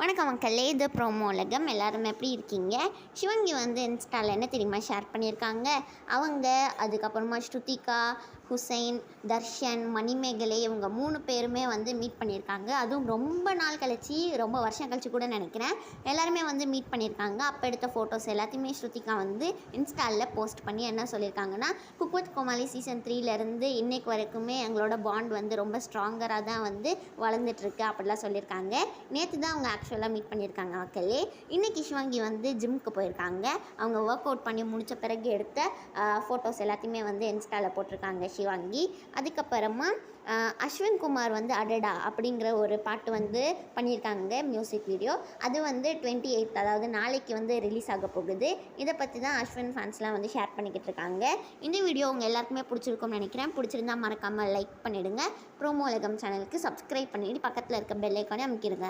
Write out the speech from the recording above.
வணக்கம் மக்களே, இது ப்ரோமோ உலகம். எல்லாரும் எப்படி இருக்கீங்க? சிவங்கி வந்து இன்ஸ்டாவில் என்ன தெரியுமா ஷேர் பண்ணியிருக்காங்க? அவங்க அதுக்கப்புறமா ஸ்ருதிகா, ஹுசைன், தர்ஷன், மணிமேகலை இவங்க 3 பேருமே வந்து மீட் பண்ணியிருக்காங்க. அதுவும் ரொம்ப நாள் கழிச்சு, ரொம்ப வருஷம் கழிச்சு கூட நினைக்கிறேன். எல்லாருமே வந்து மீட் பண்ணியிருக்காங்க. அப்போ எடுத்த ஃபோட்டோஸ் எல்லாத்தையுமே ஸ்ருதிகா வந்து இன்ஸ்டாவில் போஸ்ட் பண்ணி என்ன சொல்லியிருக்காங்கன்னா, குக் வித் கோமாளி சீசன் 3லேருந்து இன்னைக்கு வரைக்குமே எங்களோட பாண்ட் வந்து ரொம்ப ஸ்ட்ராங்கராக தான் வந்து வளர்ந்துட்டுருக்கு அப்படிலாம் சொல்லியிருக்காங்க. நேற்று தான் அவங்க ஆக்சுவலாக மீட் பண்ணியிருக்காங்க மக்களே. இன்றைக்கி சிவங்கி வந்து ஜிம்முக்கு போயிருக்காங்க. அவங்க ஒர்க் அவுட் பண்ணி முடித்த பிறகு எடுத்த ஃபோட்டோஸ் எல்லாத்தையுமே வந்து இன்ஸ்டாவில் போட்டிருக்காங்க சிவங்கி. அதுக்கப்புறமா அஸ்வின் குமார் வந்து அடடா அப்படிங்கிற ஒரு பாட்டு வந்து பண்ணியிருக்காங்க, மியூசிக் வீடியோ. அது வந்து 28 அதாவது நாளைக்கு வந்து ரிலீஸ் ஆக போகுது. இதை பற்றி தான் அஸ்வின் ஃபேன்ஸ்லாம் வந்து ஷேர் பண்ணிக்கிட்டு இருக்காங்க. இந்த வீடியோ உங்கள் எல்லாருக்குமே பிடிச்சிருக்கும்னு நினைக்கிறேன். பிடிச்சிருந்தா மறக்காமல் லைக் பண்ணிவிடுங்க. ப்ரோமோ உலகம் சேனலுக்கு சப்ஸ்கிரைப் பண்ணிவிட்டு பக்கத்தில் இருக்க பெல் ஐக்கானே அமைக்கிடுங்க.